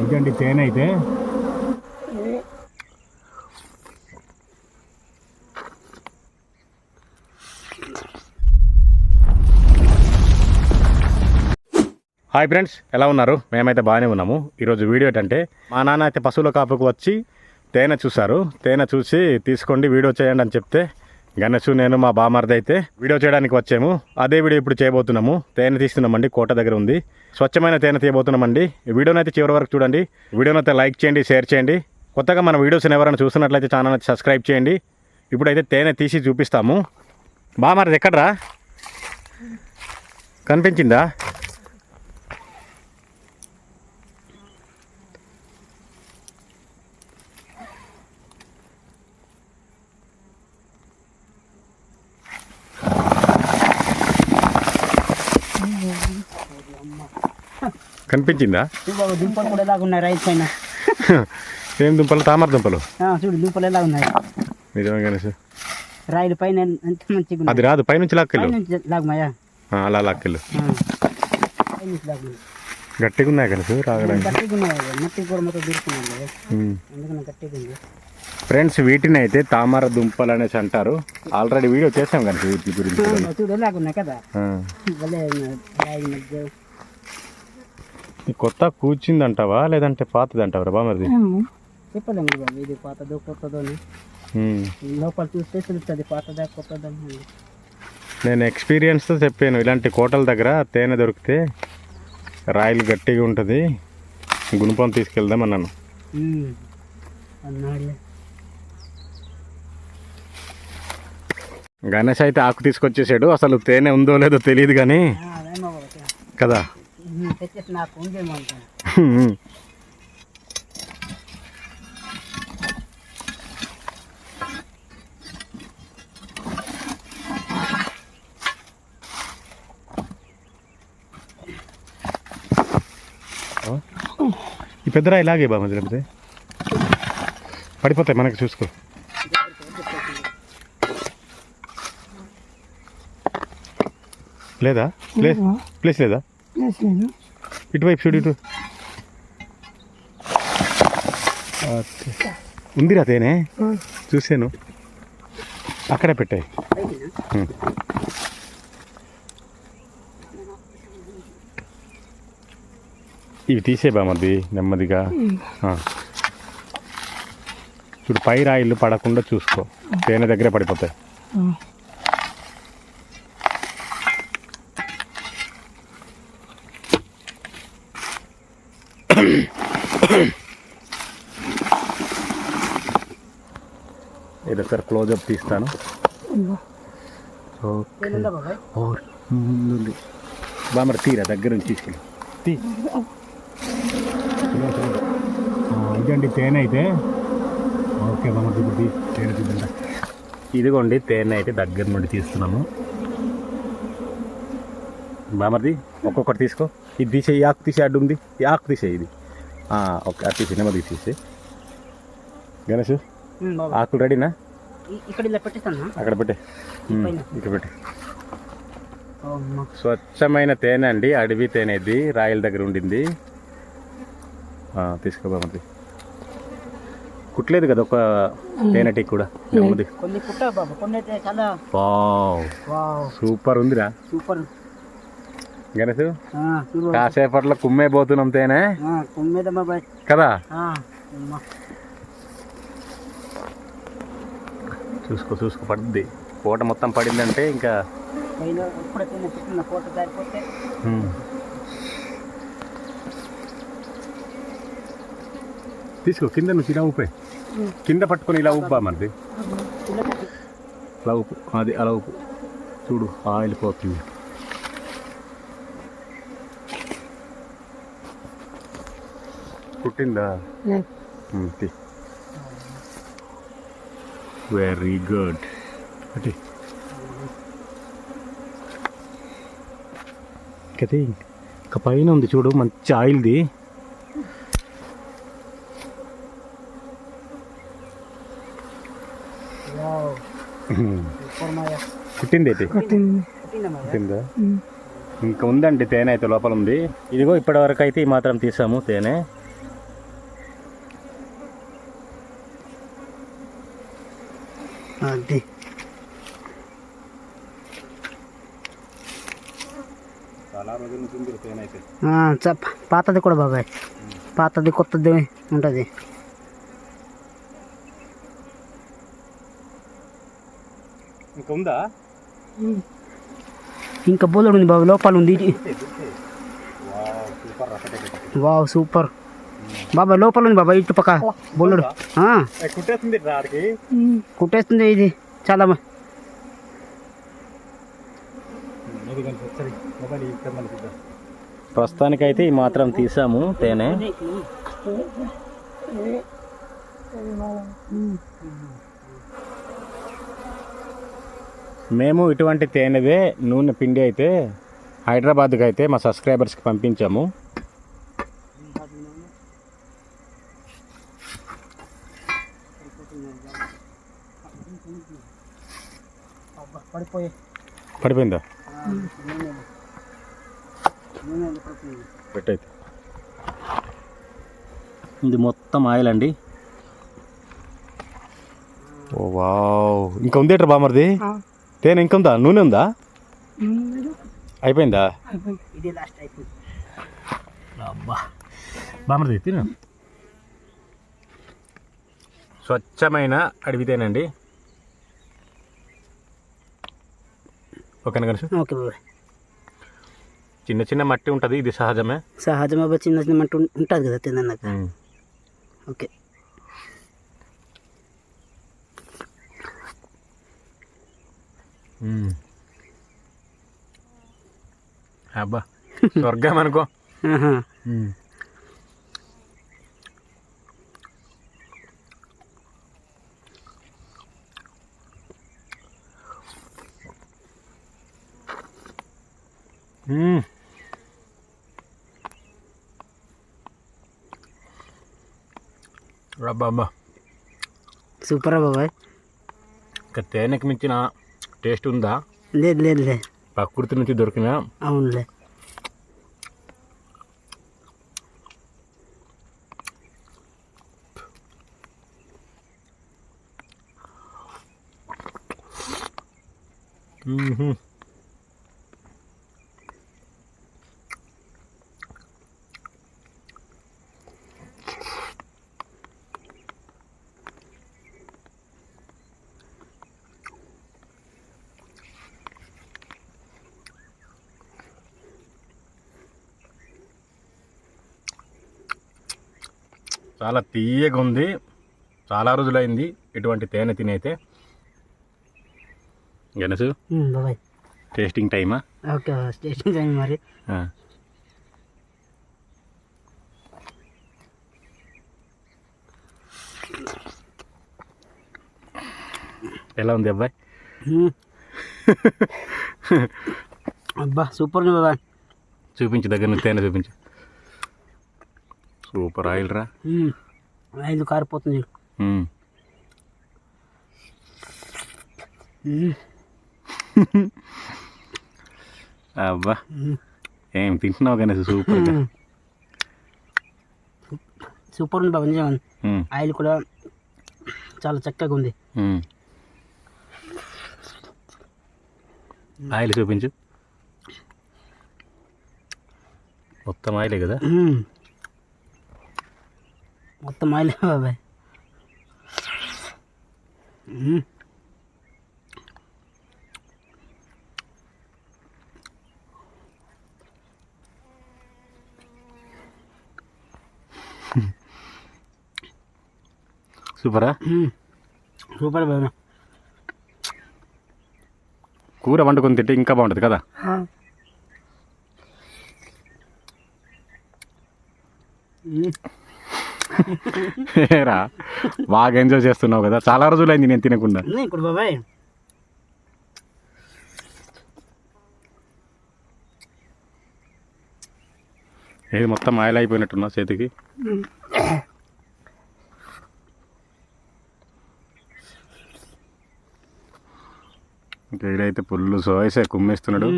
ఇదండి తేనె అయితే. హాయ్ ఫ్రెండ్స్, ఎలా ఉన్నారు? మేమైతే బాగానే ఉన్నాము. ఈరోజు వీడియో ఏంటంటే, మా నాన్న అయితే పశువుల కాపుకు వచ్చి తేనె చూశారు. తేనె చూసి తీసుకోండి వీడియో చేయండి అని చెప్తే గణేష్ నేను మా బామర్ది అయితే వీడియో చేయడానికి వచ్చాము. అదే వీడియో ఇప్పుడు చేయబోతున్నాము. తేనె తీస్తున్నామండి, కోట దగ్గర ఉంది. స్వచ్ఛమైన తేనె తీయబోతున్నామండి. వీడియోని అయితే చివరి వరకు చూడండి. వీడియోని అయితే లైక్ చేయండి, షేర్ చేయండి. కొత్తగా మన వీడియోస్ని ఎవరైనా చూస్తున్నట్లయితే ఛానల్ అయితే సబ్స్క్రైబ్ చేయండి. ఇప్పుడైతే తేనె తీసి చూపిస్తాము. బామర్ది ఎక్కడ్రా? కనిపించిందా? కనిపించిందా? దుంపలు కూడా ఎలాగ ఉన్నాయి రైతు పైన. ఏం దుంపలు? తామర దుంపలు. చూడు దుంపలు ఎలా ఉన్నాయి నిజమే గణేష్. రాయిల పైన ఎంత మంచిగా. అది రాదు, పైనుంచి లాక్కెళ్ళు. లాగమాయా అలా లాక్కెళ్ళు. గట్టిగా ఉన్నాయి గణేష్ రాగడానికి. గట్టిగా ఉన్నాయి, మట్టి కూడా మొత్తం దొరుకుతున్నాయి అందుకని గట్టిగా ఉంది. ఫ్రెండ్స్, వీటిని అయితే తామర దుంపలు అనేసి అంటారు. ఆల్రెడీ వీడియో చేసాం కానీ వీటి గురించి. చూడు ఎలాగ ఉన్నాయి కదా. రాయి మధ్య కొత్త కూర్చిందంటావా లేదంటే పాతదంటావా బామర్ది? చెప్పలేము బాబు, ఇది పాతదో కొత్తదో లోపల చూస్తే తెలుస్తుంది పాతదా కొత్తదా. నేను ఎక్స్పీరియన్స్తో చెప్పాను. ఇలాంటి కోటల దగ్గర తేనె దొరికితే రాయిలు గట్టిగా ఉంటుంది, గుణపం తీసుకెళ్దాం అన్నాను. గణేష్ అయితే ఆకు తీసుకొచ్చేసాడు. అసలు తేనె ఉందో లేదో తెలియదు కానీ కదా. ఈ పెద్దరా ఇలాగే బా మధ్య లేకపోతే పడిపోతాయి మనకి. చూసుకో. లేదా ప్లేస్ లేదా? ఇటువైపు చూడు, ఇటు ఉందిరా తేనె. చూసాను, అక్కడే పెట్టాయి. ఇవి తీసే బామది నెమ్మదిగా. చూడు, పై రాయిళ్ళు పడకుండా చూసుకో, తేనె దగ్గరే పడిపోతాయి. ఇది ఒకసారి క్లోజప్ తీస్తాను. బామర్ తీరా దగ్గర నుంచి తీసుకెళ్ళి తీ. ఇదండి తేనె అయితే. ఓకే బామర్ ఇప్పుడు తేనె తీద్దా. ఇదిగోండి తేనె అయితే దగ్గర నుండి తీస్తున్నాము. బామర్ది ఒక్కొక్కటి తీసుకో. ఇది తీసే, ఈ ఆకు తీసే, అడ్డు ఉంది, ఈ ఆకు తీసే. ఇది ఓకే, అది తీసే, నెమ్మది తీసేసి. గణేష్ ఆకులు రెడీనా? అక్కడ పెట్టే, ఇక్కడ పెట్టే. స్వచ్ఛమైన తేనె అండి, అడవి తేనె. ఇది రాయల దగ్గర ఉండింది. తీసుకోబామంది. కుట్లేదు కదా ఒక తేనెటి కూడా. నెమ్మది. సూపర్ ఉందిరా. సూపర్ గణేష్, కాసేపట్లో కుమ్మే పోతున్నాం తేనె కదా. చూసుకో చూసుకో, పడుద్ది. పూట మొత్తం పడిందంటే ఇంకా తీసుకో. కింద నుంచి ఇలా ఊపే, కింద పట్టుకొని ఇలా ఊపా మనది. అలా ఊపు, అది అలా ఊపు. చూడు ఆయిల్ పోతుంది. కుట్టిందా? Very good. అంటే కదా ఇంకా పైన ఉంది చూడు, మంచి ఆయిల్ది. కుట్టింది అయితే కుట్టిందా? ఇంకా ఉందండి తేనె అయితే లోపల ఉంది. ఇదిగో ఇప్పటి వరకు అయితే ఈ మాత్రం తీసాము తేనె. అది చాలా రోజుల నుంచి ఉంది తేనె అయితే. పాతది కూడా బాబాయ్, పాతది కొత్తది ఉంటుంది. ఇంకా ఉందా? ఇంకా బోలెడు ఉంది బాబాయ్, లోపల ఉంది. సూపర్ వావ్ సూపర్ బాబాయ్, లోపల ఉంది బాబాయ్, ఇటు పక్క బోలెడు. కుట్టేస్తుంది రాడికి, కుట్టేస్తుంది ఇది చాలా. ప్రస్తుతానికైతే ఈ మాత్రం తీసాము తేనె. మేము ఇటువంటి తేనెదే నూనె పిండి అయితే హైదరాబాద్కి అయితే మా సబ్స్క్రైబర్స్కి పంపించాము. పడిపోయిందా? పెట్టయితే ఇది మొత్తం ఆయిల్ అండి. ఓ వావ్, ఇంకా ఉంది ఎట్రా బామర్ది తేనె? ఇంకా ఉందా? నూనె ఉందా? అయిపోయిందా? బామర్ది తిను. స్వచ్ఛమైన అడవి తేనండి. ఓకేనా కనుక? ఓకే బాబాయ్. చిన్న చిన్న మట్టి ఉంటుంది, ఇది సహజమే. సహజమే, చిన్న చిన్న మట్టి ఉంటుంది కదా తిన్నాక. ఓకే. అబ్బా స్వర్గం అనుకో. అబ్బా సూపరా బాబాయ్. ఇంకా తేనెకి మించిన టేస్ట్ ఉందా? లేదు లేదు లే, ప్రకృతి నుంచి దొరికిన. అవునులే. చాలా తీయగా ఉంది. చాలా రోజులైంది ఇటువంటి తేనె తినైతే. గణసు బాబాయ్ టేస్టింగ్ టైమా? ఓకే టేస్టింగ్ టైం మరి. ఎలా ఉంది అబ్బాయి? అబ్బా సూపర్ ఉంది బాబాయ్. చూపించు, దగ్గర నుంచి తేనె చూపించు. సూపర్ ఆయిల్ రా. ఆయిల్ కారిపోతుంది. అబ్బా ఏం తింటున్నావు కానీ సూపర్ సూపర్ ఉంది బాబా, నిజంగా. ఆయిల్ కూడా చాలా చక్కగా ఉంది. ఆయిల్ చూపించు. మొత్తం ఆయిలే కదా? మొత్తం ఆయిలే బాబాయ్. సూపరా? సూపర్ బాబా. కూర వండుకొని తింటే ఇంకా బాగుంటుంది కదా? రా బాగా ఎంజాయ్ చేస్తున్నావు కదా? చాలా రోజులైంది నేను తినకుండా. ఇప్పుడు బాబాయ్ ఏది మొత్తం ఆయిల్ అయిపోయినట్టున్నా చేతికి. ఇంకా ఇదైతే పుల్లు సోయసే కుమ్మేస్తున్నాడు.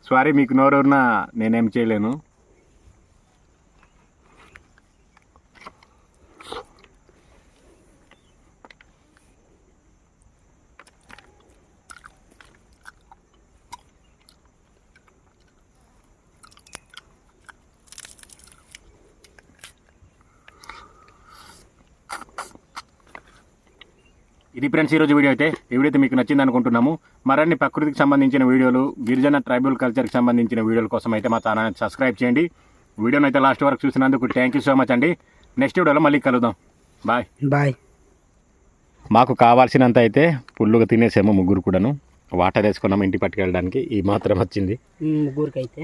సారీ, మీకు నోరున్నా నేనేం చేయలేను. ఇది ఫ్రెండ్స్ ఈరోజు వీడియో అయితే ఈ వీడియో అయితే మీకు నచ్చింది అనుకుంటున్నాము. మరిన్ని ప్రకృతికి సంబంధించిన వీడియోలు, గిరిజన ట్రైబల్ కల్చర్కి సంబంధించిన వీడియోల కోసం అయితే మా ఛానల్ని సబ్స్క్రైబ్ చేయండి. వీడియోని అయితే లాస్ట్ వరకు చూసినందుకు థ్యాంక్ యూ సో మచ్ అండి. నెక్స్ట్ వీడియోలో మళ్ళీ కలుద్దాం. Bye bye. మాకు కావాల్సినంత అయితే ఫుల్లుగా తినేసాము ముగ్గురు కూడాను. వాటర్ వేసుకున్నాము ఇంటికి పట్టుకెళ్ళడానికి. ఈ మాత్రం వచ్చింది ముగ్గురికి అయితే.